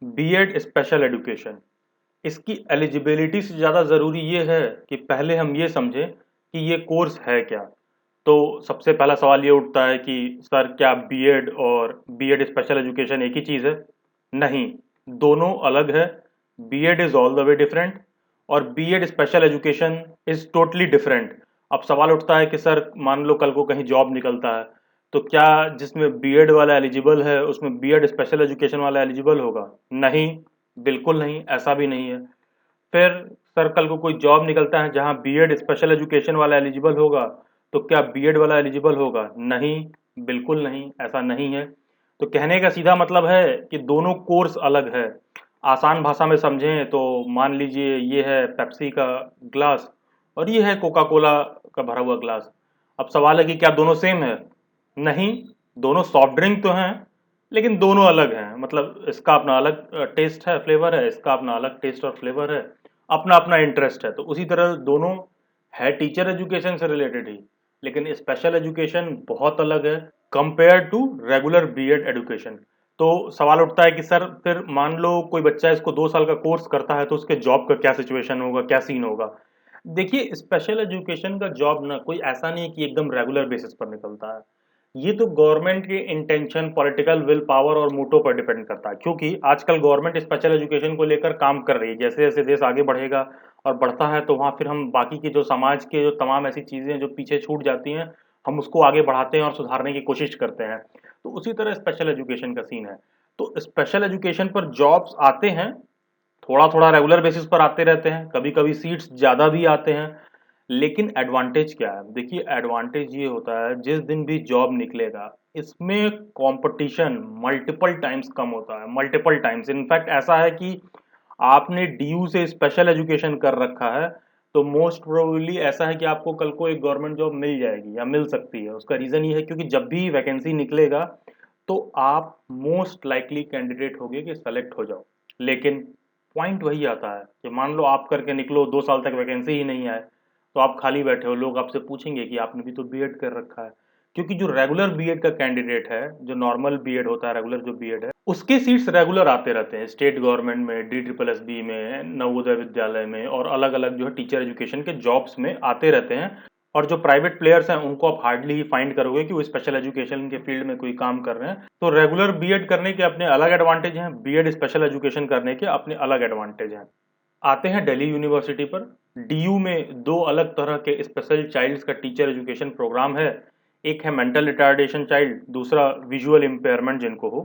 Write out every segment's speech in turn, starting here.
BEd special education, इसकी eligibility से ज़्यादा ज़रूरी ये है कि पहले हम ये समझें कि ये कोर्स है क्या। तो सबसे पहला सवाल ये उठता है कि सर क्या बीएड और बीएड स्पेशल एजुकेशन एक ही चीज़ है? नहीं, दोनों अलग है। B Ed is all the way different और B Ed special education is totally different. अब सवाल उठता है कि सर मान लो कल को कहीं जॉब निकलता है, तो क्या जिसमें बीएड वाला एलिजिबल है, उसमें बीएड स्पेशल एजुकेशन वाला एलिजिबल होगा? नहीं, बिल्कुल नहीं, ऐसा भी नहीं है। फिर सर कल को कोई जॉब निकलता है जहाँ बीएड स्पेशल एजुकेशन वाला एलिजिबल होगा, तो क्या बीएड वाला एलिजिबल होगा? नहीं, बिल्कुल नहीं, ऐसा नहीं है। तो कहने का सीधा मतलब है कि दोनों कोर्स अलग है। आसान भाषा में समझें तो मान लीजिए ये है पेप्सी का ग्लास और ये है कोका कोला का भरा हुआ ग्लास। अब सवाल है कि क्या दोनों सेम है? नहीं, दोनों सॉफ्ट ड्रिंक तो हैं, लेकिन दोनों अलग हैं। मतलब इसका अपना अलग टेस्ट है, फ्लेवर है, इसका अपना अलग टेस्ट और फ्लेवर है, अपना अपना इंटरेस्ट है। तो उसी तरह दोनों है टीचर एजुकेशन से रिलेटेड ही, लेकिन स्पेशल एजुकेशन बहुत अलग है compare to regular BEd education. तो सवाल उठता है कि सर फिर मान लो कोई बच्चा इसको 2 साल का कोर्स करता है तो उसके जॉब का क्या सिचुएशन होगा, क्या सीन होगा? देखिए स्पेशल एजुकेशन का जॉब ना कोई ऐसा नहीं है कि एकदम रेगुलर बेसिस पर निकलता है। ये तो गवर्नमेंट के इंटेंशन, पॉलिटिकल विल पावर और मोटो पर डिपेंड करता है, क्योंकि आजकल गवर्नमेंट स्पेशल एजुकेशन को लेकर काम कर रही है। जैसे जैसे देश आगे बढ़ेगा और बढ़ता है तो वहाँ फिर हम बाकी के जो समाज के जो तमाम ऐसी चीज़ें जो पीछे छूट जाती हैं, हम उसको आगे बढ़ाते हैं और सुधारने की कोशिश करते हैं। तो उसी तरह स्पेशल एजुकेशन का सीन है। तो स्पेशल एजुकेशन पर जॉब्स आते हैं, थोड़ा थोड़ा रेगुलर बेसिस पर आते रहते हैं, कभी कभी सीट्स ज़्यादा भी आते हैं। लेकिन एडवांटेज क्या है? देखिए एडवांटेज ये होता है जिस दिन भी जॉब निकलेगा, इसमें कंपटीशन मल्टीपल टाइम्स कम होता है, मल्टीपल टाइम्स। इनफैक्ट ऐसा है कि आपने डीयू से स्पेशल एजुकेशन कर रखा है, तो मोस्ट प्रोबेबली ऐसा है कि आपको कल को एक गवर्नमेंट जॉब मिल जाएगी या मिल सकती है। उसका रीज़न ये है क्योंकि जब भी वैकेंसी निकलेगा तो आप मोस्ट लाइकली कैंडिडेट होगे कि सेलेक्ट हो जाओ। लेकिन पॉइंट वही आता है कि मान लो आप करके निकलो, 2 साल तक वैकेंसी ही नहीं आए, तो आप खाली बैठे हो, लोग आपसे पूछेंगे कि आपने भी तो बीएड कर रखा है। क्योंकि जो रेगुलर बीएड का कैंडिडेट है, जो नॉर्मल बीएड होता है, रेगुलर जो बीएड है, उसके सीट्स रेगुलर आते रहते हैं स्टेट गवर्नमेंट में, डी ट्रिपल एस बी में, नवोदय विद्यालय में और अलग अलग जो है टीचर एजुकेशन के जॉब्स में आते रहते हैं। और जो प्राइवेट प्लेयर्स हैं उनको आप हार्डली ही फाइंड करोगे कि वो स्पेशल एजुकेशन के फील्ड में कोई काम कर रहे हैं। तो रेगुलर बीएड करने के अपने अलग एडवांटेज हैं, बीएड स्पेशल एजुकेशन करने के अपने अलग एडवांटेज हैं। आते हैं दिल्ली यूनिवर्सिटी पर। डीयू में दो अलग तरह के स्पेशल चाइल्ड्स का टीचर एजुकेशन प्रोग्राम है। एक है मेंटल रिटार्डेशन चाइल्ड, दूसरा विजुअल इम्पेयरमेंट जिनको हो।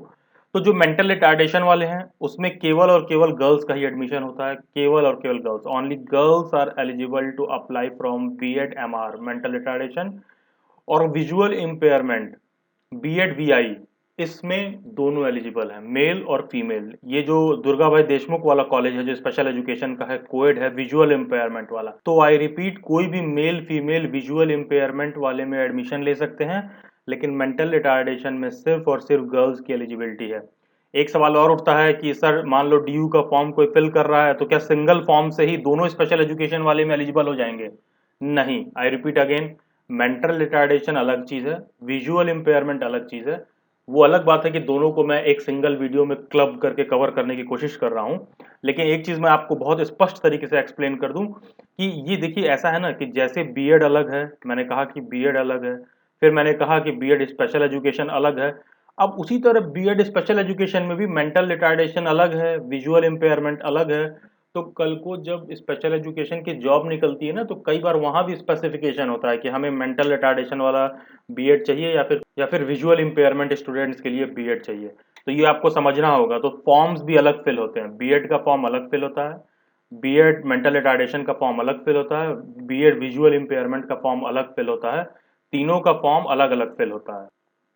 तो जो मेंटल रिटार्डेशन वाले हैं उसमें केवल और केवल गर्ल्स का ही एडमिशन होता है, केवल और केवल girls, only girls are eligible to apply from BEd MR mental retardation. और विजुअल इम्पेयरमेंट बीएड वीआई, इसमें दोनों एलिजिबल हैं, मेल और फीमेल। ये जो दुर्गा भाई देशमुख वाला कॉलेज है जो स्पेशल एजुकेशन का है, कोएड है, विजुअल इम्पेयरमेंट वाला। तो आई रिपीट, कोई भी मेल फीमेल विजुअल इम्पेयरमेंट वाले में एडमिशन ले सकते हैं, लेकिन मेंटल रिटार्डेशन में सिर्फ और सिर्फ गर्ल्स की एलिजिबिलिटी है। एक सवाल और उठता है कि सर मान लो डीयू का फॉर्म कोई फिल कर रहा है तो क्या सिंगल फॉर्म से ही दोनों स्पेशल एजुकेशन वाले में एलिजिबल हो जाएंगे? नहीं, I repeat again, mental retardation अलग चीज़ है, विजुअल इम्पेयरमेंट अलग चीज़ है। वो अलग बात है कि दोनों को मैं एक सिंगल वीडियो में क्लब करके कवर करने की कोशिश कर रहा हूँ। लेकिन एक चीज़ मैं आपको बहुत स्पष्ट तरीके से एक्सप्लेन कर दूँ कि ये देखिए ऐसा है ना कि जैसे बीएड अलग है, मैंने कहा कि बीएड अलग है, फिर मैंने कहा कि बीएड स्पेशल एजुकेशन अलग है। अब उसी तरह बीएड स्पेशल एजुकेशन में भी मेंटल रिटार्डेशन अलग है, विजुअल इम्पेयरमेंट अलग है। तो कल को जब स्पेशल एजुकेशन की जॉब निकलती है ना, तो कई बार वहाँ भी स्पेसिफिकेशन होता है कि हमें मेंटल रिटार्डेशन वाला बीएड चाहिए या फिर विजुअल इम्पेयरमेंट स्टूडेंट्स के लिए बीएड चाहिए। तो ये आपको समझना होगा। तो फॉर्म्स भी अलग फिल होते हैं, बीएड का फॉर्म अलग फिल होता है, बीएड मेंटल रिटार्डेशन का फॉर्म अलग फिल होता है, बीएड विजुअल इम्पेयरमेंट का फॉर्म अलग फिल होता है। तीनों का फॉर्म अलग अलग फिल होता है।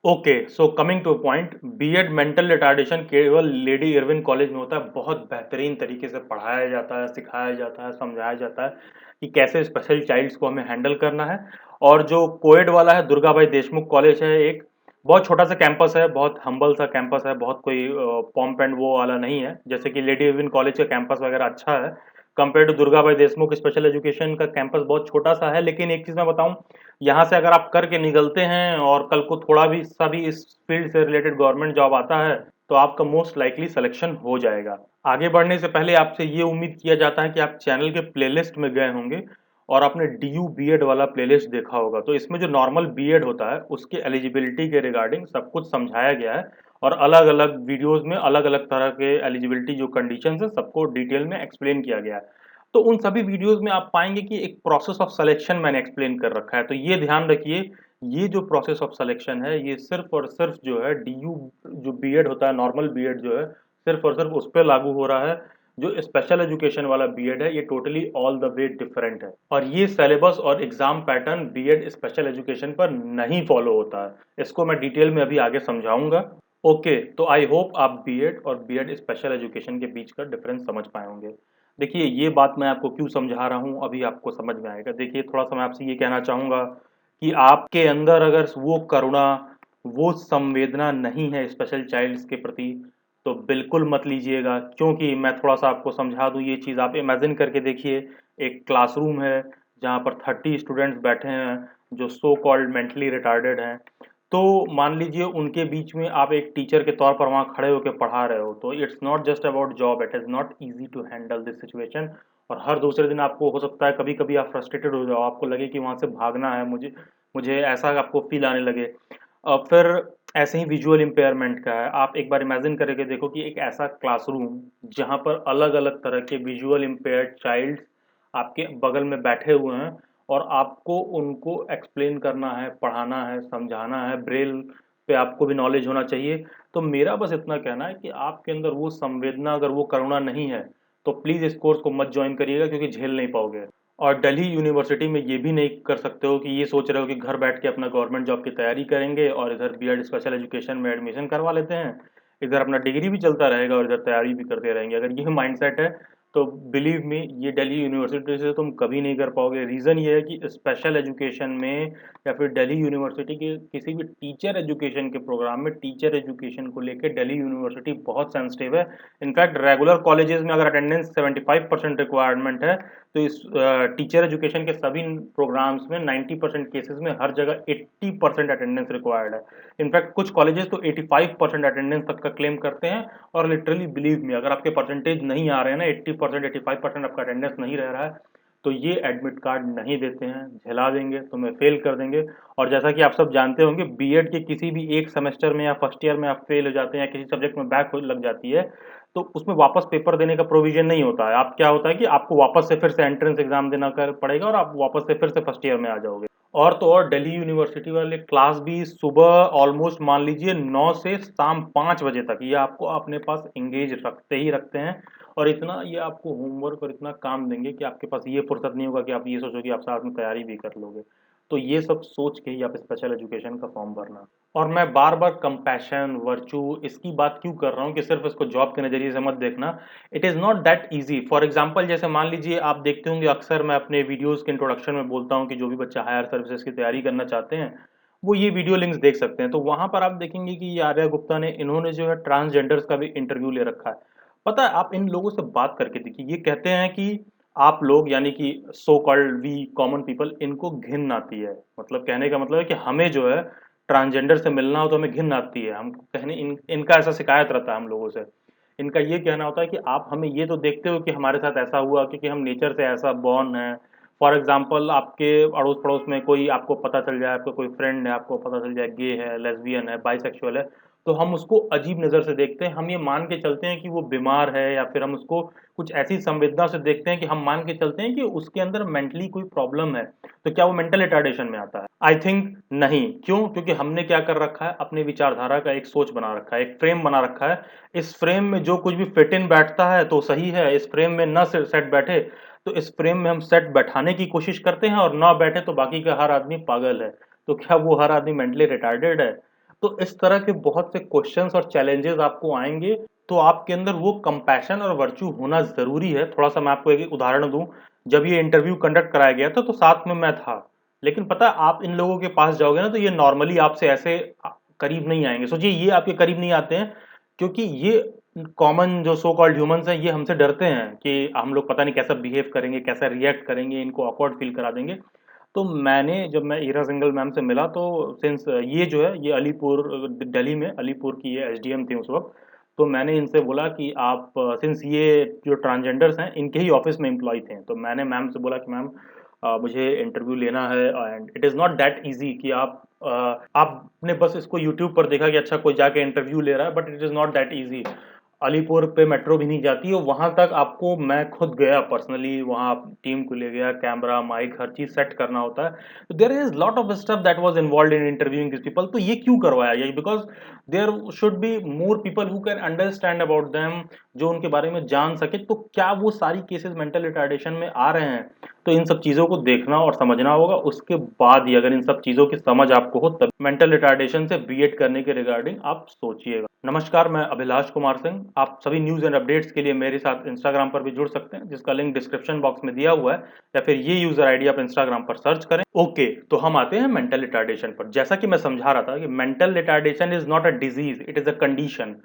Okay, so coming to point, BEd mental retardation केवल लेडी इरविन कॉलेज में होता है। बहुत बेहतरीन तरीके से पढ़ाया जाता है, सिखाया जाता है, समझाया जाता है कि कैसे स्पेशल चाइल्ड्स को हमें हैंडल करना है। और जो कोएड वाला है, दुर्गा भाई देशमुख कॉलेज है, एक बहुत छोटा सा कैंपस है, बहुत हम्बल सा कैंपस है, बहुत कोई पॉम्प एंड वो वाला नहीं है। जैसे कि लेडी इरविन कॉलेज का कैंपस वगैरह अच्छा है कंपेयर टू दुर्गा भाई देशमुख स्पेशल एजुकेशन का कैंपस बहुत छोटा सा है। लेकिन एक चीज़ मैं बताऊं, यहाँ से अगर आप करके निकलते हैं और कल को थोड़ा भी सा भी इस फील्ड से रिलेटेड गवर्नमेंट जॉब आता है, तो आपका मोस्ट लाइकली सिलेक्शन हो जाएगा। आगे बढ़ने से पहले आपसे ये उम्मीद किया जाता है कि आप चैनल के प्लेलिस्ट में गए होंगे और आपने डीयू बीएड वाला प्लेलिस्ट देखा होगा। तो इसमें जो नॉर्मल बीएड होता है उसके एलिजिबिलिटी के रिगार्डिंग सब कुछ समझाया गया है और अलग-अलग वीडियोज़ में अलग-अलग तरह के एलिजिबिलिटी जो कंडीशंस है सबको डिटेल में एक्सप्लेन किया गया है। तो उन सभी वीडियोज़ में आप पाएँगे कि एक प्रोसेस ऑफ सिलेक्शन मैंने एक्सप्लेन कर रखा है। तो ये ध्यान रखिए, ये जो प्रोसेस ऑफ सिलेक्शन है, ये सिर्फ़ और सिर्फ़ जो है डीयू जो बीएड होता है, नॉर्मल बीएड जो है, सिर्फ़ और सिर्फ़ उस पे लागू हो रहा है। जो स्पेशल एजुकेशन वाला बीएड है, ये totally all the way different है। और ये सिलेबस और exam pattern BEd special education पर नहीं फॉलो होता है। इसको मैं डिटेल में अभी आगे समझाऊँगा। ओके, तो आई होप आप बीएड और बीएड स्पेशल एजुकेशन के बीच का डिफरेंस समझ पाए होंगे। देखिए, ये बात मैं आपको क्यों समझा रहा हूँ, अभी आपको समझ में आएगा। देखिए, थोड़ा-सा मैं आपसे ये कहना चाहूँगा कि आपके अंदर अगर वो करुणा, वो संवेदना नहीं है स्पेशल चाइल्ड्स के प्रति, तो बिल्कुल मत लीजिएगा। क्योंकि मैं थोड़ा-सा आपको समझा दूँ ये चीज़, आप इमेजिन करके देखिए, एक क्लासरूम है, जहाँ पर 30 स्टूडेंट्स बैठे हैं, जो सो कॉल्ड मेंटली रिटार्डेड हैं। तो मान लीजिए उनके बीच में आप एक टीचर के तौर पर वहाँ खड़े होके पढ़ा रहे हो, तो it's not just about job, it is not easy to handle this situation. और हर दूसरे दिन आपको हो सकता है कभी-कभी आप फ्रस्ट्रेटेड हो जाओ, आपको लगे कि वहाँ से भागना है मुझे, मुझे ऐसा आपको फ़ील आने लगे। फिर ऐसे ही विजुअल इम्पेयरमेंट का है, आप एक बार इमेजिन करके देखो कि एक ऐसा क्लासरूम जहाँ पर अलग-अलग तरह के विजुअल इम्पेयर्ड चाइल्ड्स आपके बगल में बैठे हुए हैं और आपको उनको एक्सप्लेन करना है, पढ़ाना है, समझाना है, ब्रेल पे आपको भी नॉलेज होना चाहिए। तो मेरा बस इतना कहना है कि आपके अंदर वो संवेदना, अगर वो करुणा नहीं है, तो प्लीज़ इस कोर्स को मत जॉइन करिएगा क्योंकि झेल नहीं पाओगे। और दिल्ली यूनिवर्सिटी में ये भी नहीं कर सकते हो कि ये सोच रहे हो कि घर बैठ के अपना गवर्नमेंट जॉब की तैयारी करेंगे और इधर बीएड स्पेशल एजुकेशन में एडमिशन करवा लेते हैं। इधर अपना डिग्री भी चलता रहेगा और इधर तैयारी भी करते रहेंगे। अगर ये माइंडसेट है, तो बिलीव मी, ये दिल्ली यूनिवर्सिटी से तुम कभी नहीं कर पाओगे। रीज़न ये है कि स्पेशल एजुकेशन में या फिर दिल्ली यूनिवर्सिटी के किसी भी टीचर एजुकेशन के प्रोग्राम में टीचर एजुकेशन को लेके दिल्ली यूनिवर्सिटी बहुत सेंसिटिव है। इनफैक्ट रेगुलर कॉलेजेस में अगर अटेंडेंस 75% रिक्वायरमेंट है, तो इस टीचर एजुकेशन के सभी प्रोग्राम्स में 90% केसेस में हर जगह 80% अटेंडेंस रिक्वायर्ड है। इनफैक्ट कुछ कॉलेजेस तो 85% अटेंडेंस तक का क्लेम करते हैं और लिटरली बिलीव मी, अगर आपके परसेंटेज नहीं आ रहे हैं ना, 80% 85% आपका अटेंडेंस नहीं रह रहा है, तो ये एडमिट कार्ड नहीं देते हैं, झेला देंगे, तुम्हें फेल कर देंगे। और जैसा कि आप सब जानते होंगे, बीएड के किसी भी एक सेमेस्टर में या फर्स्ट ईयर में आप फेल हो जाते हैं या किसी सब्जेक्ट में बैक हो लग जाती है, तो उसमें वापस पेपर देने का प्रोविज़न नहीं होता है। आप क्या होता है कि आपको वापस से फिर से एंट्रेंस एग्ज़ाम देना कर पड़ेगा और आप वापस से फिर से फर्स्ट ईयर में आ जाओगे। और तो और दिल्ली यूनिवर्सिटी वाले क्लास भी सुबह ऑलमोस्ट मान लीजिए 9 से शाम 5 बजे तक ये आपको अपने पास एंगेज रखते ही रखते हैं और इतना ये आपको होमवर्क और इतना काम देंगे कि आपके पास ये फुर्सत नहीं होगा कि आप ये सोचो कि आप साथ में तैयारी भी कर लोगे। तो ये सब सोच के ही आप स्पेशल एजुकेशन का फॉर्म भरना। और मैं बार-बार कंपैशन, वर्च्यू इसकी बात क्यों कर रहा हूँ कि सिर्फ़ इसको जॉब के नज़रिए से मत देखना। It is not that easy. For example जैसे मान लीजिए आप देखते होंगे, अक्सर मैं अपने वीडियोज़ के इंट्रोडक्शन में बोलता हूँ कि जो भी बच्चा हायर सर्विसेज़ की तैयारी करना चाहते हैं, वो ये वीडियो लिंक्स देख सकते हैं। तो वहाँ पर आप देखेंगे कि ये आर्या गुप्ता ने इन्होंने जो है ट्रांसजेंडर्स का भी इंटरव्यू ले रखा है। पता है, आप इन लोगों से बात करके देखिए, ये कहते हैं कि आप लोग यानी कि so called we common people, इनको घिन आती है। मतलब कहने का मतलब है कि हमें जो है ट्रांसजेंडर से मिलना हो तो हमें घिन आती है। हम कहने इनका ऐसा शिकायत रहता है हम लोगों से। इनका ये कहना होता है कि आप हमें ये तो देखते हो कि हमारे साथ ऐसा हुआ क्योंकि हम नेचर से ऐसा बॉर्न हैं। फॉर एग्ज़ाम्पल आपके अड़ोस-पड़ोस में कोई आपको पता चल जाए, आपका कोई फ्रेंड है, आपको पता चल जाए गे है, लेस्बियन है, बाइसेक्सुअल है, तो हम उसको अजीब नज़र से देखते हैं। हम ये मान के चलते हैं कि वो बीमार है या फिर हम उसको कुछ ऐसी संवेदना से देखते हैं कि हम मान के चलते हैं कि उसके अंदर मेंटली कोई प्रॉब्लम है। तो क्या वो मेंटल रिटार्डेशन में आता है? आई थिंक नहीं। क्यों? क्योंकि हमने क्या कर रखा है, अपनी विचारधारा का एक सोच बना रखा है, एक फ्रेम बना रखा है। इस फ्रेम में जो कुछ भी फिट इन बैठता है तो सही है, इस फ्रेम में ना सेट बैठे, तो इस फ्रेम में हम सेट बैठाने की कोशिश करते हैं और ना बैठे तो बाकी का हर आदमी पागल है। तो क्या वो हर आदमी मेंटली रिटार्डेड है? तो इस तरह के बहुत से क्वेश्चंस और चैलेंजेस आपको आएँगे, तो आपके अंदर वो कंपैशन और वर्च्यू होना ज़रूरी है। थोड़ा-सा मैं आपको एक उदाहरण दूँ, जब ये इंटरव्यू कंडक्ट कराया गया था, तो साथ में मैं था। लेकिन पता है, आप इन लोगों के पास जाओगे ना, तो ये नॉर्मली आपसे ऐसे करीब नहीं आएँगे। सोचिए, ये आपके करीब नहीं आते हैं क्योंकि ये कॉमन जो सो कॉल्ड ह्यूमन्स हैं, ये हमसे डरते हैं कि हम लोग पता नहीं कैसा बिहेव करेंगे, कैसा रिएक्ट करेंगे, इनको ऑकवर्ड फ़ील करा देंगे। तो जब मैं ईरा सिंघल मैम से मिला, तो सिंस ये जो है ये अलीपुर दिल्ली में अलीपुर की ये एसडीएम थी उस वक़्त। तो मैंने इनसे बोला कि आप सिंस ये जो ट्रांसजेंडर्स हैं इनके ही ऑफिस में एम्प्लॉय थे, तो मैंने मैम से बोला कि मैम मुझे इंटरव्यू लेना है and it is not that easy कि आपने बस इसको यूट्यूब पर देखा कि अच्छा कोई जाके इंटरव्यू ले रहा है, but it is not that easy. Alipur पे मेट्रो भी नहीं जाती और वहाँ तक आपको मैं खुद गया पर्सनली, वहाँ टीम को ले गया, कैमरा, माइक, हर चीज़ सेट करना होता है। तो there is lot of stuff that was involved in interviewing this people. तो ये क्यों करवाया? ये because there should be more people who can understand about them, जो उनके बारे में जान सके। तो क्या वो सारी केसेस मेंटल रिटार्डेशन में आ रहे हैं? तो इन सब चीज़ों को देखना और समझना होगा। उसके बाद ही अगर इन सब चीज़ों की समझ आपको हो तब मेंटल रिटार्डेशन से बीएड करने के रिगार्डिंग आप सोचिएगा। नमस्कार, मैं अभिलाष कुमार सिंह। आप सभी न्यूज़ एंड अपडेट्स के लिए मेरे साथ इंस्टाग्राम पर भी जुड़ सकते हैं, जिसका लिंक डिस्क्रिप्शन बॉक्स में दिया हुआ है, या फिर ये यूज़र आईडी आप इंस्टाग्राम पर सर्च करें। ओके, तो हम आते हैं मेंटल रिटार्डेशन पर। जैसा कि मैं समझा रहा था कि mental retardation is not a disease, it is a condition.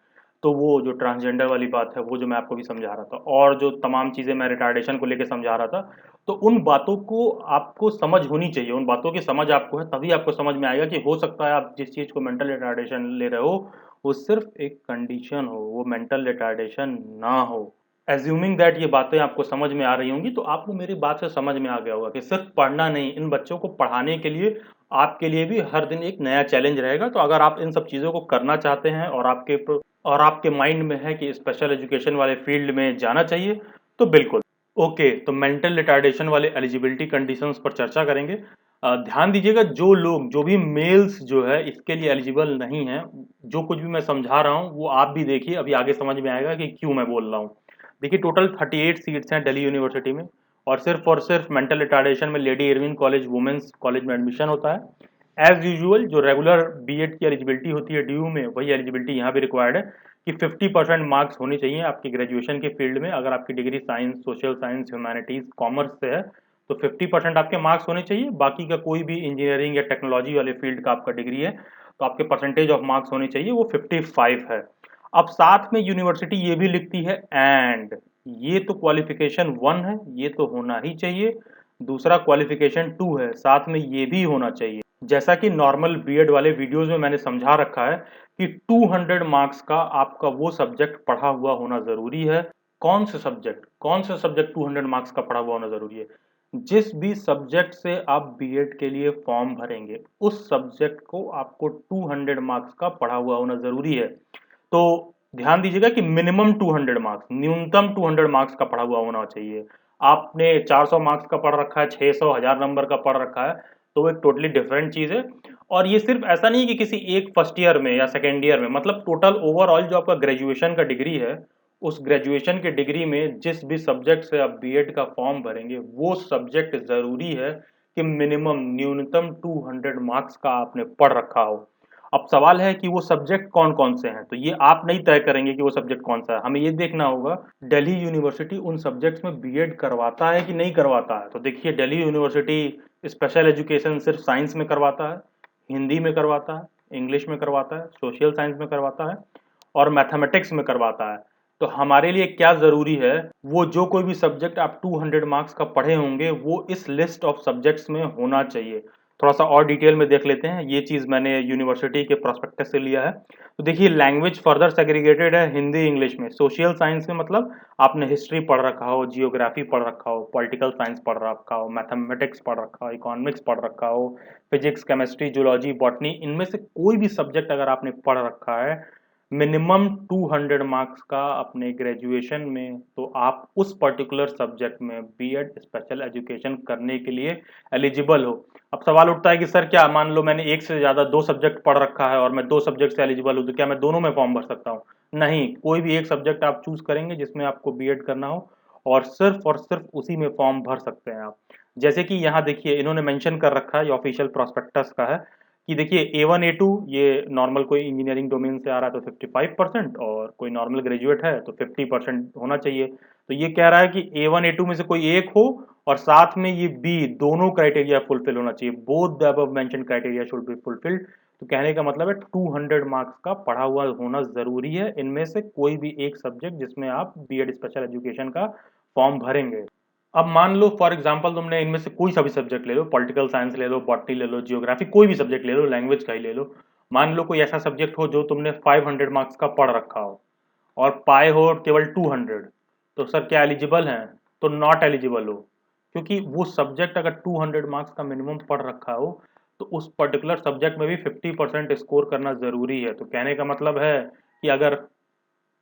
तो वो जो ट्रांसजेंडर वाली बात है, वो जो मैं आपको भी समझा रहा था, और जो तमाम चीज़ें मैं रिटार्डेशन को लेके समझा रहा था, तो उन बातों को आपको समझ होनी चाहिए। उन बातों की समझ आपको है, तभी आपको समझ में आएगा कि हो सकता है आप जिस चीज़ को मेंटल रिटार्डेशन ले रहे हो, वो सिर्फ़ एक कंडीशन हो, वो मेंटल रिटार्डेशन ना हो। एज्यूमिंग दैट ये बातें आपको समझ में आ रही होंगी, तो आपको मेरी बात से समझ में आ गया होगा कि सिर्फ़ पढ़ना नहीं, इन बच्चों को पढ़ाने के लिए आपके लिए भी हर दिन एक नया चैलेंज रहेगा। तो अगर आप इन सब चीज़ों को करना चाहते हैं और आपके माइंड में है कि स्पेशल एजुकेशन वाले फील्ड में जाना चाहिए, तो बिल्कुल। ओके, तो मेंटल रिटार्डेशन वाले एलिजिबिलिटी कंडीशंस पर चर्चा करेंगे। ध्यान दीजिएगा, जो भी मेल्स जो है इसके लिए एलिजिबल नहीं है, जो कुछ भी मैं समझा रहा हूँ वो आप भी देखिए, अभी आगे समझ में आएगा कि क्यों मैं बोल रहा हूँ। देखिए, टोटल 38 सीट्स हैं दिल्ली यूनिवर्सिटी में, और सिर्फ मेंटल रिटार्डेशन में Lady Irwin college, women's college में एडमिशन होता है। एज यूजुअल जो रेगुलर बीएड की एलिजिबिलिटी होती है ड्यू में, वही एलिजिबिलिटी यहाँ भी रिक्वायर्ड है कि 50% मार्क्स होने चाहिए आपकी ग्रेजुएशन के फील्ड में। अगर आपकी degree science, social science, humanities, commerce से है, तो 50% आपके मार्क्स होने चाहिए। बाकी का कोई भी इंजीनियरिंग या टेक्नोलॉजी वाले फील्ड का आपका डिग्री है, तो आपके परसेंटेज ऑफ मार्क्स होने चाहिए वो 55 है। अब साथ में यूनिवर्सिटी ये भी लिखती है एंड, ये तो क्वालिफिकेशन 1 है, ये तो होना ही चाहिए। दूसरा क्वालिफिकेशन 2 है, साथ में ये भी होना चाहिए। जैसा कि नॉर्मल बीएड वाले वीडियोस में मैंने समझा रखा है कि 200 मार्क्स का आपका वो सब्जेक्ट पढ़ा हुआ होना ज़रूरी है। कौन से सब्जेक्ट 200 मार्क्स का पढ़ा हुआ होना ज़रूरी है? जिस भी सब्जेक्ट से आप बीएड के लिए फॉर्म भरेंगे, उस सब्जेक्ट को आपको 200 मार्क्स का पढ़ा हुआ होना ज़रूरी है। तो ध्यान दीजिएगा कि मिनिमम 200 मार्क्स, न्यूनतम 200 मार्क्स का पढ़ा हुआ होना चाहिए। आपने 400 मार्क्स का पढ़ रखा है, 600, 1000 नंबर का पढ़ रखा है, तो वो एक टोटली डिफरेंट चीज़ है। और ये सिर्फ ऐसा नहीं है कि किसी एक फर्स्ट ईयर में या सेकेंड ईयर में, मतलब टोटल ओवरऑल जो आपका ग्रेजुएशन का डिग्री है, उस ग्रेजुएशन की डिग्री में जिस भी सब्जेक्ट से आप बीएड का फॉर्म भरेंगे, वो सब्जेक्ट ज़रूरी है कि मिनिमम न्यूनतम 200 मार्क्स का आपने पढ़ रखा हो। अब सवाल है कि वो सब्जेक्ट कौन-कौन से हैं, तो ये आप नहीं तय करेंगे कि वो सब्जेक्ट कौन-सा है। हमें ये देखना होगा दिल्ली यूनिवर्सिटी उन सब्जेक्ट्स में बीएड करवाता है कि नहीं करवाता है। तो देखिए, दिल्ली यूनिवर्सिटी स्पेशल एजुकेशन सिर्फ साइंस में करवाता है, हिंदी में करवाता है, इंग्लिश में करवाता है, सोशल साइंस में करवाता है और मैथमेटिक्स में करवाता है। तो हमारे लिए क्या ज़रूरी है, वो जो कोई भी सब्जेक्ट आप 200 मार्क्स का पढ़े होंगे, वो इस लिस्ट ऑफ सब्जेक्ट्स में होना चाहिए। थोड़ा-सा और डिटेल में देख लेते हैं, ये चीज़ मैंने यूनिवर्सिटी के प्रोस्पेक्टस से लिया है। तो देखिए, लैंग्वेज फर्दर सेग्रीगेटेड है हिंदी, इंग्लिश में। सोशल साइंस में मतलब आपने हिस्ट्री पढ़ रखा हो, जियोग्राफी पढ़ रखा हो, पॉलिटिकल साइंस पढ़ रखा हो, मैथमेटिक्स पढ़ रखा हो, इकोनॉमिक्स पढ़ रखा हो, फिजिक्स, केमिस्ट्री, जूलॉजी, बॉटनी, इनमें से कोई भी सब्जेक्ट अगर आपने पढ़ रखा है, मिनिमम 200 मार्क्स का अपने ग्रेजुएशन में, तो आप उस पर्टिकुलर सब्जेक्ट में बीएड स्पेशल एजुकेशन करने के लिए एलिजिबल हो। अब सवाल उठता है कि सर, क्या मान लो मैंने एक से ज़्यादा 2 सब्जेक्ट पढ़ रखा है और मैं 2 सब्जेक्ट से एलिजिबल हूँ, तो क्या मैं दोनों में फॉर्म भर सकता हूँ? नहीं, कोई भी एक सब्जेक्ट आप चूज़ करेंगे जिसमें आपको बीएड करना हो, और सिर्फ़ उसी में फॉर्म भर सकते हैं आप। जैसे कि यहाँ देखिए, इन्होंने मेंशन कर रखा है, ये ऑफिशियल प्रॉस्पेक्टस का है कि देखिए, A1 A2 ये नॉर्मल कोई इंजीनियरिंग डोमेन से आ रहा है तो 55%, और कोई नॉर्मल ग्रेजुएट है तो 50% होना चाहिए। तो ये कह रहा है कि A1 A2 में से कोई एक हो, और साथ में ये बी, दोनों क्राइटेरिया फुलफिल होना चाहिए। Both the above mentioned criteria should be fulfilled. तो कहने का मतलब है 200 मार्क्स का पढ़ा हुआ होना ज़रूरी है, इनमें से कोई भी एक सब्जेक्ट जिसमें आप बीएड स्पेशल एजुकेशन का फॉर्म भरेंगे। अब मान लो फॉर एग्जांपल तुमने इनमें से कोई सा भी सब्जेक्ट ले लो, पॉलिटिकल साइंस ले लो, बॉटनी ले लो, जियोग्राफी, कोई भी सब्जेक्ट ले लो, लैंग्वेज का ही ले लो। मान लो कोई ऐसा सब्जेक्ट हो जो तुमने 500 मार्क्स का पढ़ रखा हो, और पाए हो केवल 200, तो सर क्या एलिजिबल हैं? तो नॉट एलिजिबल हो, क्योंकि वो सब्जेक्ट अगर 200 मार्क्स का मिनिमम पढ़ रखा हो तो उस पर्टिकुलर सब्जेक्ट में भी 50% स्कोर करना ज़रूरी है। तो कहने का मतलब है कि अगर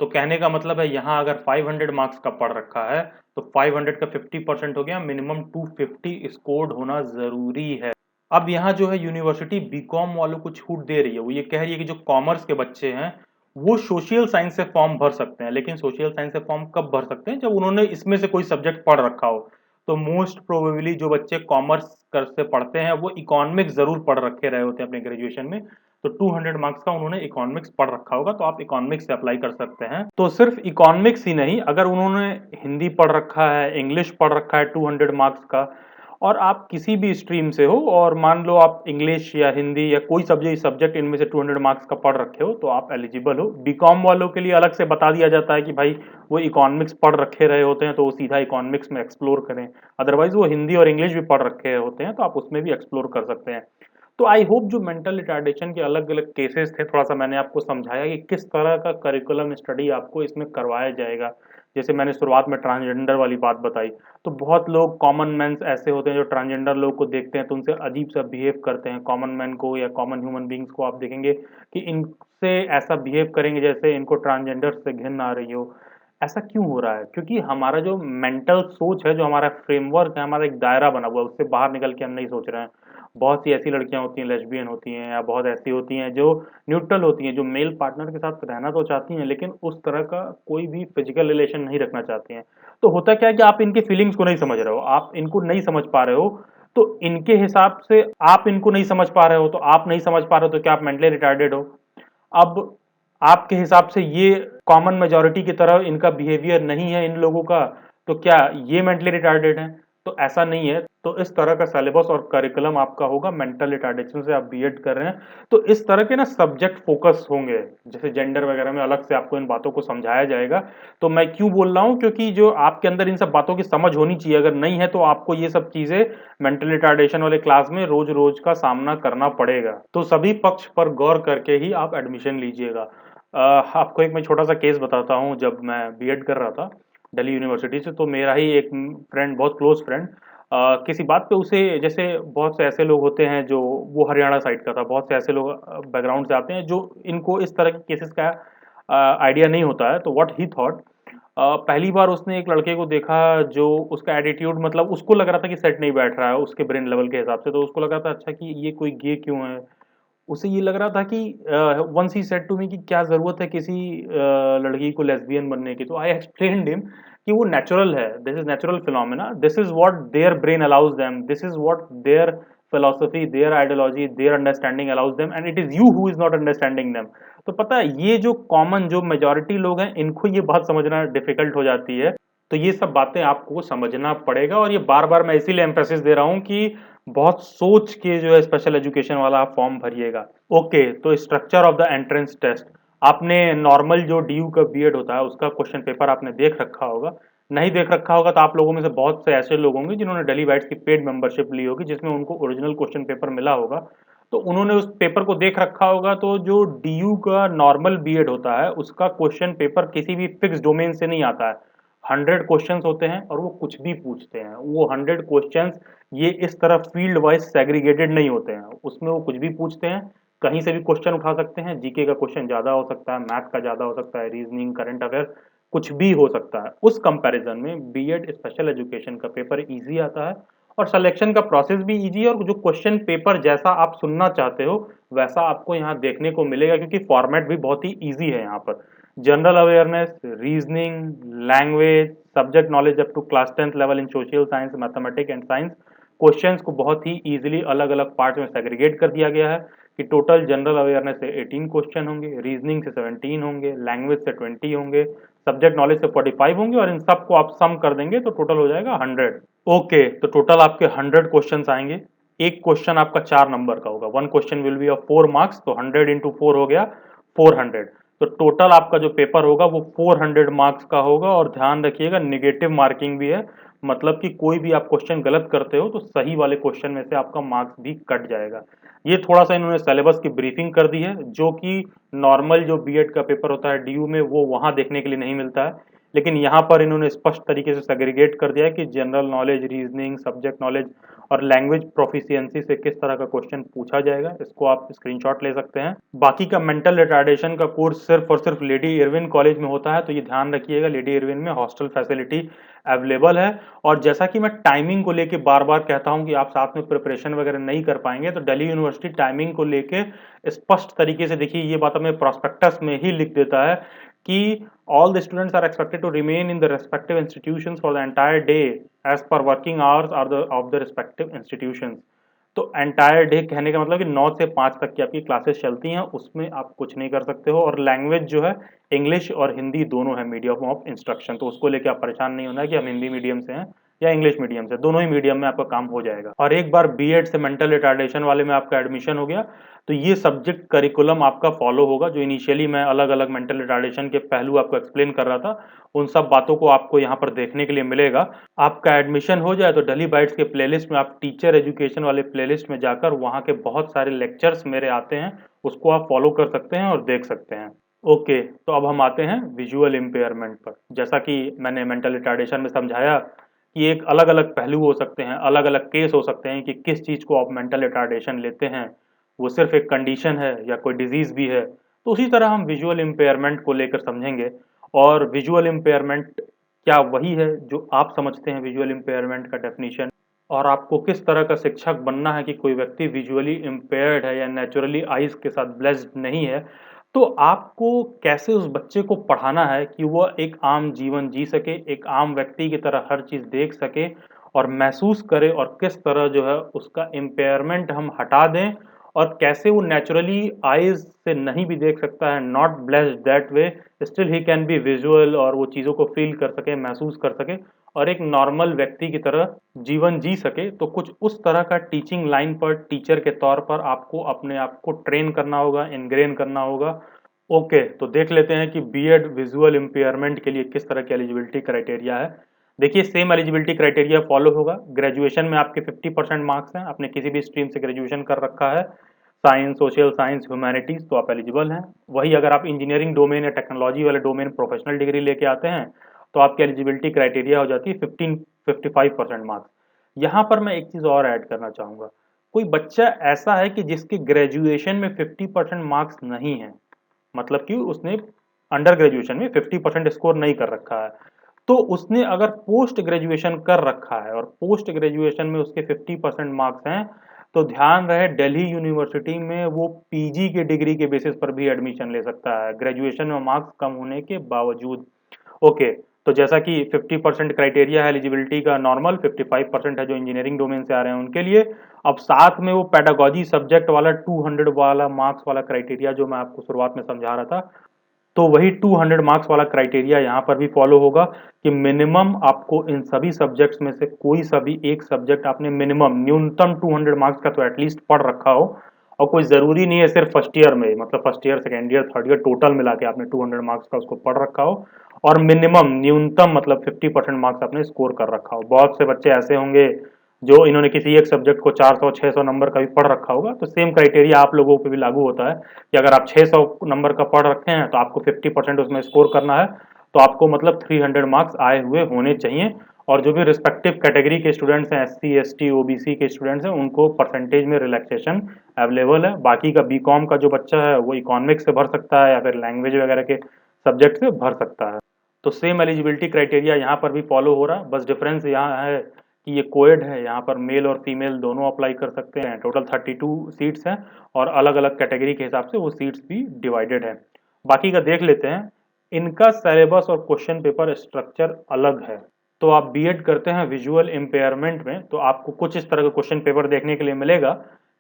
तो कहने का मतलब है यहाँ अगर 500 मार्क्स का पढ़ रखा है तो 500 का 50% हो गया, मिनिमम 250 स्कोर्ड होना ज़रूरी है। अब यहाँ जो है यूनिवर्सिटी बीकॉम वालों को छूट दे रही है, वो ये कह रही है कि जो कॉमर्स के बच्चे हैं वो सोशल साइंस से फॉर्म भर सकते हैं, लेकिन सोशल साइंस से फॉर्म कब भर सकते हैं? जब उन्होंने इसमें से कोई सब्जेक्ट पढ़ रखा हो। तो मोस्ट प्रोबेबली जो बच्चे कॉमर्स कर से पढ़ते हैं वो इकोनॉमिक्स जरूर पढ़ रखे रहे होते हैं अपने ग्रेजुएशन में, तो 200 मार्क्स का उन्होंने इकोनॉमिक्स पढ़ रखा होगा, तो आप इकोनॉमिक्स से अप्लाई कर सकते हैं। तो सिर्फ इकोनॉमिक्स ही नहीं, अगर उन्होंने हिंदी पढ़ रखा है, इंग्लिश पढ़ रखा है 200 मार्क्स का, और आप किसी भी स्ट्रीम से हो और मान लो आप इंग्लिश या हिंदी या कोई सब्जेक्ट इनमें से 200 मार्क्स का पढ़ रखे हो तो आप एलिजिबल हो। बीकॉम वालों के लिए अलग से बता दिया जाता है कि भाई वो इकोनॉमिक्स पढ़ रखे रहे होते हैं तो वो सीधा इकोनॉमिक्स में एक्सप्लोर करें, अदरवाइज वो हिंदी और इंग्लिश भी पढ़ रखे होते हैं तो आप उसमें भी एक्सप्लोर कर सकते हैं। तो आई होप जो मेंटल रिटार्डेशन के अलग अलग केसेस थे थोड़ा सा मैंने आपको समझाया कि किस तरह का करिकुलम स्टडी आपको इसमें करवाया जाएगा। जैसे मैंने शुरुआत में ट्रांसजेंडर वाली बात बताई, तो बहुत लोग कॉमन मैन ऐसे होते हैं जो ट्रांसजेंडर लोग को देखते हैं तो उनसे अजीब सा बिहेव करते हैं। कॉमन मैन को या कॉमन ह्यूमन बींग्स को आप देखेंगे कि इनसे ऐसा बिहेव करेंगे जैसे इनको ट्रांसजेंडर से घिन आ रही हो। ऐसा क्यों हो रहा है? क्योंकि हमारा जो मेंटल सोच है, जो हमारा फ्रेमवर्क है, हमारा एक दायरा बना हुआ है, उससे बाहर निकल के हम नहीं सोच रहे हैं। बहुत सी ऐसी लड़कियां होती हैं, लेस्बियन होती हैं, या बहुत ऐसी होती हैं जो न्यूट्रल होती हैं, जो मेल पार्टनर के साथ रहना तो चाहती हैं लेकिन उस तरह का कोई भी फिजिकल रिलेशन नहीं रखना चाहती हैं। तो होता क्या है कि आप इनकी फीलिंग्स को नहीं समझ रहे हो, आप इनको नहीं समझ पा रहे हो, तो इनके हिसाब से आप इनको नहीं समझ पा रहे हो, तो आप नहीं समझ पा रहे हो तो क्या आप मेंटली रिटार्डेड हो? अब आपके हिसाब से ये कॉमन मेजॉरिटी की तरह इनका बिहेवियर नहीं है इन लोगों का, तो क्या ये मेंटली रिटार्डेड हैं? तो ऐसा नहीं है। तो इस तरह का सिलेबस और करिकुलम आपका होगा। मेंटल रिटार्डेशन से आप बीएड कर रहे हैं तो इस तरह के ना सब्जेक्ट फोकस होंगे, जैसे जेंडर वगैरह में अलग से आपको इन बातों को समझाया जाएगा। तो मैं क्यों बोल रहा हूँ? क्योंकि जो आपके अंदर इन सब बातों की समझ होनी चाहिए, अगर नहीं है तो आपको ये सब चीजें मेंटल रिटार्डेशन वाले क्लास में रोज रोज का सामना करना पड़ेगा। तो सभी पक्ष पर गौर करके ही आप एडमिशन लीजिएगा। आपको एक मैं छोटा सा केस बताता हूँ। जब मैं बीएड कर रहा था दिल्ली यूनिवर्सिटी से, तो मेरा ही एक फ्रेंड, बहुत क्लोज फ्रेंड, किसी बात पे उसे, जैसे बहुत से ऐसे लोग होते हैं जो, वो हरियाणा साइड का था, बहुत से ऐसे लोग बैकग्राउंड से आते हैं जो इनको इस तरह के केसेस का आइडिया नहीं होता है। तो व्हाट ही थॉट, पहली बार उसने एक लड़के को देखा जो, उसका एटीट्यूड मतलब उसको लग रहा था कि सेट नहीं बैठ रहा है उसके ब्रेन लेवल के हिसाब से, तो उसको लग रहा था अच्छा कि ये कोई गे क्यों है। उसे ये लग रहा था कि वंस ही सेड टू मी कि क्या ज़रूरत है किसी लड़की को लेस्बियन बनने की। तो आई एक्सप्लेन्ड हिम कि वो नेचुरल है, this is natural phenomena, this is what their brain allows them, this is what their philosophy, their ideology, their understanding allows them, and it is you who is not understanding them. तो पता है ये जो common, जो majority लोग हैं, इनको ये बात समझना डिफिकल्ट हो जाती है। तो ये सब बातें आपको समझना पड़ेगा, और ये बार-बार मैं इसीलिए एम्फेसिस दे रहा हूँ कि बहुत सोच के जो है स्पेशल एजुकेशन वाला आप फॉर्म भरिएगा। ओके, तो structure of the entrance test, आपने नॉर्मल जो डीयू का बीएड होता है उसका क्वेश्चन पेपर आपने देख रखा होगा। नहीं देख रखा होगा तो आप लोगों में से बहुत से ऐसे लोग होंगे जिन्होंने डेली बाइट्स की पेड मेंबरशिप ली होगी, जिसमें उनको ओरिजिनल क्वेश्चन पेपर मिला होगा। तो उन्होंने उस पेपर को देख रखा होगा। तो जो डीयू का नॉर्मल बीएड होता है उसका क्वेश्चन पेपर किसी भी फिक्स डोमेन से नहीं आता है। 100 क्वेश्चंस होते हैं और वो कुछ भी पूछते हैं। वो 100 क्वेश्चंस ये इस तरह फील्ड वाइज सेग्रीगेटेड नहीं होते हैं, उसमें वो कुछ भी पूछते हैं, कहीं से भी क्वेश्चन उठा सकते हैं। जीके का क्वेश्चन ज़्यादा हो सकता है, मैथ का ज़्यादा हो सकता है, रीजनिंग, करंट अफेयर, कुछ भी हो सकता है। उस कंपैरिजन में बीएड स्पेशल एजुकेशन का पेपर ईजी आता है, और सिलेक्शन का प्रोसेस भी ईजी है, और जो क्वेश्चन पेपर जैसा आप सुनना चाहते हो वैसा आपको यहाँ देखने को मिलेगा, क्योंकि फॉर्मेट भी बहुत ही ईजी है यहाँ पर। General awareness, reasoning, language, subject knowledge up to class 10th level in social science, mathematics and science, questions को बहुत ही इजीली अलग अलग पार्ट में सेग्रीगेट कर दिया गया है कि टोटल जनरल अवेयरनेस से 18 क्वेश्चन होंगे, रीजनिंग से 17 होंगे, लैंग्वेज से 20 होंगे, सब्जेक्ट नॉलेज से 45 होंगे, और इन सब को आप सम कर देंगे तो टोटल हो जाएगा 100। ओके, तो टोटल आपके 100 क्वेश्चन आएंगे। एक क्वेश्चन आपका 4 नंबर का होगा, one question will be of 4 marks, तो 100 इंटू 4 हो गया 400। तो टोटल आपका जो पेपर होगा वो 400 मार्क्स का होगा। और ध्यान रखिएगा नेगेटिव मार्किंग भी है, मतलब कि कोई भी आप क्वेश्चन गलत करते हो तो सही वाले क्वेश्चन में से आपका मार्क्स भी कट जाएगा। ये थोड़ा-सा इन्होंने सिलेबस की ब्रीफिंग कर दी है, जो कि नॉर्मल जो बीएड का पेपर होता है डीयू में, वो वहाँ देखने के लिए नहीं मिलता है। लेकिन यहाँ पर इन्होंने स्पष्ट तरीके से सेग्रीगेट कर दिया है कि general knowledge, reasoning, subject knowledge और लैंग्वेज प्रोफिशिएंसी से किस तरह का क्वेश्चन पूछा जाएगा। इसको आप स्क्रीनशॉट ले सकते हैं। बाकी का मेंटल रिटार्डेशन का कोर्स सिर्फ और सिर्फ लेडी इरविन कॉलेज में होता है, तो ये ध्यान रखिएगा, लेडी इरविन में हॉस्टल फैसिलिटी अवेलेबल है। और जैसा कि मैं टाइमिंग को लेके बार-बार कहता हूँ कि आप साथ में प्रिपरेशन वगैरह नहीं कर पाएँगे, तो दिल्ली यूनिवर्सिटी टाइमिंग को लेके स्पष्ट तरीके से, देखिए ये बात हमें प्रोस्पेक्टस में ही लिख देता है कि all the students are expected to remain in the respective institutions for the entire day as per working hours of the respective institutions। तो एंटायर डे कहने का मतलब कि 9 से 5 तक की आपकी क्लासेस चलती हैं, उसमें आप कुछ नहीं कर सकते हो। और लैंग्वेज जो है इंग्लिश और हिंदी दोनों है मीडियम ऑफ इंस्ट्रक्शन, तो उसको लेके आप परेशान नहीं होना है कि हम हिंदी मीडियम से हैं या इंग्लिश मीडियम से, दोनों ही मीडियम में आपका काम हो जाएगा। और एक बार बीएड से मेंटल रिटार्डेशन वाले में आपका एडमिशन हो गया, तो ये सब्जेक्ट करिकुलम आपका फॉलो होगा, जो इनिशियली मैं अलग-अलग मेंटल रिटार्डेशन के पहलू आपको एक्सप्लेन कर रहा था, उन सब बातों को आपको यहाँ पर देखने के लिए मिलेगा। आपका एडमिशन हो जाए तो दिल्ली बाइट्स के प्लेलिस्ट में आप टीचर एजुकेशन वाले प्लेलिस्ट में जाकर वहाँ के बहुत सारे लेक्चर्स मेरे आते हैं, उसको आप फॉलो कर सकते हैं और देख सकते हैं। ओके, तो अब हम आते हैं विजुअल इम्पेयरमेंट पर। जैसा कि मैंने मेंटल रिटार्डेशन में समझाया कि एक अलग-अलग पहलू हो सकते हैं, अलग-अलग केस हो सकते हैं कि किस चीज़ को आप मेंटल रिटार्डेशन लेते हैं, वो सिर्फ़ एक कंडीशन है या कोई डिज़ीज़ भी है। तो उसी तरह हम विजुअल इम्पेयरमेंट को लेकर समझेंगे। और विजुअल इम्पेयरमेंट क्या वही है जो आप समझते हैं विजुअल इम्पेयरमेंट का डेफिनिशन? और आपको किस तरह का शिक्षक बनना है कि कोई व्यक्ति विजुअली इम्पेयर्ड है या नेचुरली आइज़ के साथ ब्लेस्ड नहीं है, तो आपको कैसे उस बच्चे को पढ़ाना है कि वह एक आम जीवन जी सके, एक आम व्यक्ति की तरह हर चीज़ देख सके और महसूस करे, और किस तरह जो है उसका इम्पेयरमेंट हम हटा दें, और कैसे वो नेचुरली आइज़ से नहीं भी देख सकता है, not blessed that way, still he can be visual, और वो चीज़ों को फ़ील कर सके, महसूस कर सके और एक नॉर्मल व्यक्ति की तरह जीवन जी सके। तो कुछ उस तरह का टीचिंग लाइन पर टीचर के तौर पर आपको अपने आप को ट्रेन करना होगा, इनग्रेन करना होगा। ओके, तो देख लेते हैं कि बीएड विजुअल इम्पेयरमेंट के लिए किस तरह की एलिजिबिलिटी क्राइटेरिया है। देखिए, सेम एलिजिबिलिटी क्राइटेरिया फॉलो होगा। ग्रेजुएशन में आपके 50% मार्क्स हैं, आपने किसी भी स्ट्रीम से ग्रेजुएशन कर रखा है, साइंस, सोशल साइंस, ह्यूमैनिटीज़, तो आप एलिजिबल हैं। वही अगर आप इंजीनियरिंग डोमेन या टेक्नोलॉजी वाले डोमेन प्रोफेशनल डिग्री लेके आते हैं, तो आपकी एलिजिबिलिटी क्राइटेरिया हो जाती है 55% मार्क्स। यहाँ पर मैं एक चीज़ और ऐड करना चाहूँगा। कोई बच्चा ऐसा है कि जिसके ग्रेजुएशन में 50% मार्क्स नहीं हैं, मतलब कि उसने अंडर ग्रेजुएशन में 50% स्कोर नहीं कर रखा है, तो उसने अगर पोस्ट ग्रेजुएशन कर रखा है और पोस्ट ग्रेजुएशन में उसके 50% मार्क्स हैं, तो ध्यान रहे दिल्ली यूनिवर्सिटी में वो पीजी की डिग्री के बेसिस पर भी एडमिशन ले सकता है, ग्रेजुएशन में मार्क्स कम होने के बावजूद। ओके, तो जैसा कि 50% क्राइटेरिया है एलिजिबिलिटी का नॉर्मल, 55% है जो इंजीनियरिंग डोमेन से आ रहे हैं उनके लिए। अब साथ में वो पेडागोजी सब्जेक्ट वाला 200 वाला मार्क्स वाला क्राइटेरिया जो मैं आपको शुरुआत में समझा रहा था, तो वही 200 मार्क्स वाला क्राइटेरिया यहाँ पर भी फॉलो होगा कि मिनिमम आपको इन सभी सब्जेक्ट्स में से कोई सा भी एक सब्जेक्ट आपने मिनिमम न्यूनतम 200 मार्क्स का तो एटलीस्ट पढ़ रखा हो। और कोई ज़रूरी नहीं है सिर्फ फर्स्ट ईयर में, मतलब first year, second year, third year total मिला के आपने 200 मार्क्स का उसको पढ़ रखा हो, और मिनिमम न्यूनतम मतलब 50% मार्क्स आपने स्कोर कर रखा हो। बहुत से बच्चे ऐसे होंगे जो इन्होंने किसी एक सब्जेक्ट को 400-600 नंबर का भी पढ़ रखा होगा, तो सेम क्राइटेरिया आप लोगों पे भी लागू होता है कि अगर आप 600 नंबर का पढ़ रखे हैं तो आपको 50% उसमें स्कोर करना है, तो आपको मतलब 300 मार्क्स आए हुए होने चाहिए। और जो भी रिस्पेक्टिव कैटेगरी के स्टूडेंट्स हैं, एससी, एसटी, ओबीसी के स्टूडेंट्स हैं, उनको परसेंटेज में रिलैक्सेशन अवेलेबल है। बाकी का बीकॉम का जो बच्चा है वो इकोनॉमिक्स से भर सकता है या फिर लैंग्वेज वगैरह के सब्जेक्ट से भर सकता है। तो सेम एलिजिबिलिटी क्राइटेरिया यहाँ पर भी फॉलो हो रहा है, बस डिफरेंस यहाँ है कि ये कोएड है, यहाँ पर मेल और फीमेल दोनों अप्लाई कर सकते हैं। टोटल 32 सीट्स हैं और अलग-अलग कैटेगरी के हिसाब से वो सीट्स भी डिवाइडेड है। बाकी का देख लेते हैं। इनका सिलेबस और क्वेश्चन पेपर स्ट्रक्चर अलग है। तो आप बीएड करते हैं विजुअल इम्पेयरमेंट में, तो आपको कुछ इस तरह का क्वेश्चन पेपर देखने के लिए मिलेगा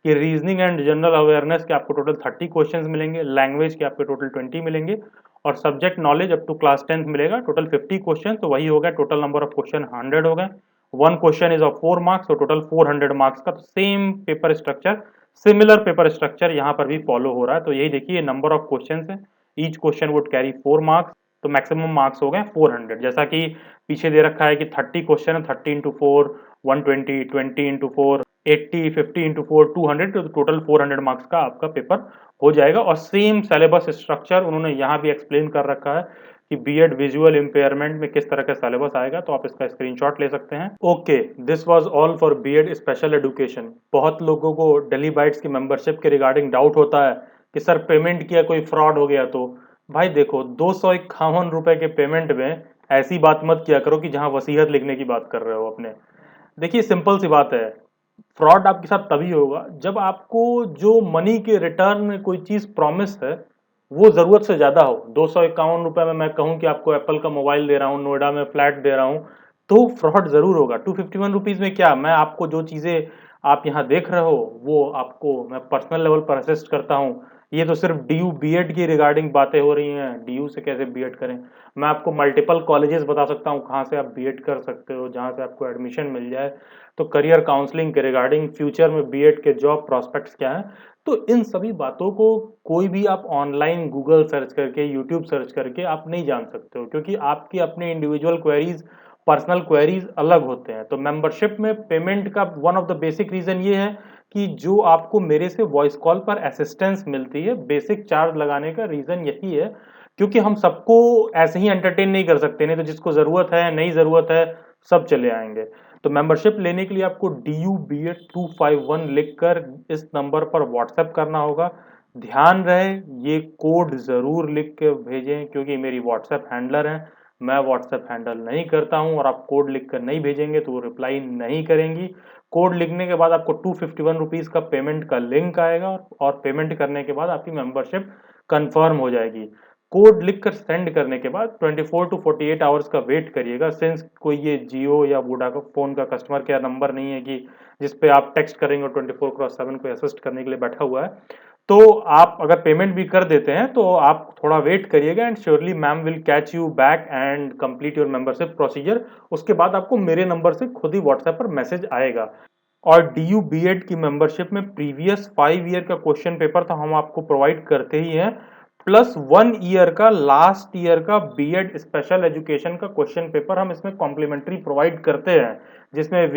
कि रीजनिंग एंड जनरल अवेयरनेस के आपको टोटल 30 क्वेश्चंस मिलेंगे, लैंग्वेज के आपके टोटल 20 मिलेंगे, और subject knowledge up to class 10th मिलेगा, टोटल 50 क्वेश्चन, तो वही हो गया, टोटल नंबर ऑफ क्वेश्चन 100 हो गए। One question is of 4 marks, तो टोटल 400 मार्क्स का। तो same paper structure, similar paper structure यहाँ पर भी फॉलो हो रहा है। तो यही देखिए, नंबर ऑफ क्वेश्चन है, each question would carry 4 marks, तो मैक्सिमम मार्क्स हो गए 400। जैसा कि पीछे दे रखा है कि 30 क्वेश्चन है, 30 इंटू 4 120, 20 इंटू 4 80 50 इंटू 4 200, तो टोटल 400 मार्क्स का आपका पेपर हो जाएगा। और सेम सिलेबस स्ट्रक्चर उन्होंने यहाँ भी एक्सप्लेन कर रखा है कि बीएड विजुअल इम्पेयरमेंट में किस तरह का सिलेबस आएगा, तो आप इसका स्क्रीनशॉट ले सकते हैं। Okay, this was all for BEd special education. बहुत लोगों को डेली बाइट्स की मेंबरशिप के रिगार्डिंग डाउट होता है कि सर पेमेंट किया कोई फ्रॉड हो गया तो। भाई देखो, 251 रुपए के पेमेंट में ऐसी बात मत किया करो कि जहां वसीयत लिखने की बात कर रहे हो अपने। देखिए सिंपल सी बात है, फ्रॉड आपके साथ तभी होगा जब आपको जो मनी के रिटर्न में कोई चीज प्रॉमिस है वो जरूरत से ज्यादा हो। 251 रुपए में मैं कहूं कि आपको एप्पल का मोबाइल दे रहा हूं, नोएडा में फ्लैट दे रहा हूं, तो फ्रॉड जरूर होगा। 251 रुपीज में क्या, मैं आपको जो चीजें आप यहाँ देख रहे हो वो आपको मैं पर्सनल लेवल पर असिस्ट करता हूँ। ये तो सिर्फ डीयू बीएड की रिगार्डिंग बातें हो रही हैं, डीयू से कैसे बीएड करें। मैं आपको मल्टीपल कॉलेजेस बता सकता हूँ कहाँ से आप बीएड कर सकते हो, जहाँ से आपको एडमिशन मिल जाए। तो करियर काउंसलिंग के रिगार्डिंग फ्यूचर में बीएड के जॉब प्रोस्पेक्ट्स क्या हैं, तो इन सभी बातों को कोई भी आप ऑनलाइन गूगल सर्च करके, यूट्यूब सर्च करके आप नहीं जान सकते हो, क्योंकि आपकी अपने इंडिविजुअल क्वेरीज, पर्सनल क्वेरीज अलग होते हैं। तो मेंबरशिप में पेमेंट का one of the basic reason ये है कि जो आपको मेरे से वॉइस कॉल पर असिस्टेंस मिलती है, बेसिक चार्ज लगाने का रीजन यही है, क्योंकि हम सबको ऐसे ही एंटरटेन नहीं कर सकते, नहीं तो जिसको जरूरत है, नहीं जरूरत है, सब चले आएंगे। तो मेंबरशिप लेने के लिए आपको DUBED251 लिखकर इस नंबर पर व्हाट्सएप करना होगा। ध्यान रहे ये कोड जरूर लिख के भेजें, क्योंकि मेरी व्हाट्सएप हैंडलर है, मैं व्हाट्सएप हैंडल नहीं करता हूं, और आप कोड लिखकर नहीं भेजेंगे तो वो रिप्लाई नहीं करेंगी। कोड लिखने के बाद आपको 251 रुपीज का पेमेंट का लिंक आएगा, और पेमेंट करने के बाद आपकी मेंबरशिप कंफर्म हो जाएगी। कोड लिखकर सेंड करने के बाद 24 टू 48 आवर्स का वेट करिएगा। सिंस कोई ये जियो या वोडाफोन का कस्टमर केयर नंबर नहीं है कि जिस पे आप टेक्स्ट करेंगे और 24/7 को असिस्ट करने के लिए बैठा हुआ है, तो आप अगर पेमेंट भी कर देते हैं तो आप थोड़ा वेट करिएगा, and surely ma'am will catch you back and complete your membership procedure. उसके बाद आपको मेरे नंबर से खुद ही व्हाट्सएप पर मैसेज आएगा। और डीयू बीएड की मेंबरशिप में प्रीवियस 5 ईयर का क्वेश्चन पेपर तो हम आपको प्रोवाइड करते ही हैं, प्लस 1 ईयर का लास्ट ईयर का बीएड स्पेशल एजुकेशन का क्वेश्चन पेपर हम इसमें कॉम्प्लीमेंट्री प्रोवाइड करते हैं, जिसमें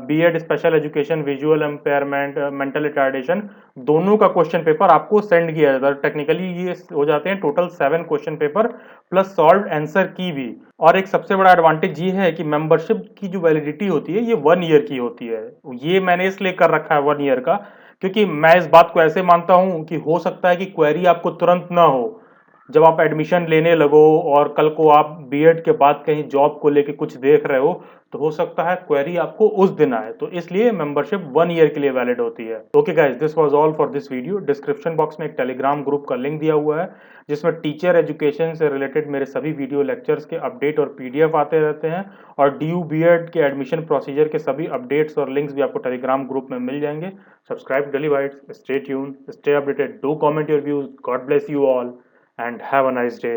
BEd special education, visual impairment, mental retardation, दोनों का क्वेश्चन पेपर आपको सेंड किया जाता है। टेक्निकली ये हो जाते हैं total 7 question paper plus solve answer की भी। और एक सबसे बड़ा एडवांटेज ये है कि मेंबरशिप की जो वैलिडिटी होती है ये 1 ईयर की होती है। ये मैंने इसलिए कर रखा है 1 ईयर का, क्योंकि मैं इस बात को ऐसे मानता हूं कि हो सकता है कि क्वेरी आपको तुरंत ना हो जब आप एडमिशन लेने लगो, और कल को आप बीएड के बाद कहीं जॉब को लेके कुछ देख रहे हो, तो हो सकता है क्वेरी आपको उस दिन आए। तो इसलिए मेंबरशिप 1 ईयर के लिए वैलिड होती है। Okay guys, this was all for this video. Description box में एक टेलीग्राम ग्रुप का लिंक दिया हुआ है, जिसमें टीचर एजुकेशन से रिलेटेड मेरे सभी वीडियो लेक्चर्स के अपडेट और पीडीएफ आते रहते हैं, और डीयू बीएड के एडमिशन प्रोसीजर के सभी अपडेट्स और लिंक्स भी आपको टेलीग्राम ग्रुप में मिल जाएंगे। Subscribe daily bytes, stay tuned, stay updated, do comment your views. God bless you all and have a nice day.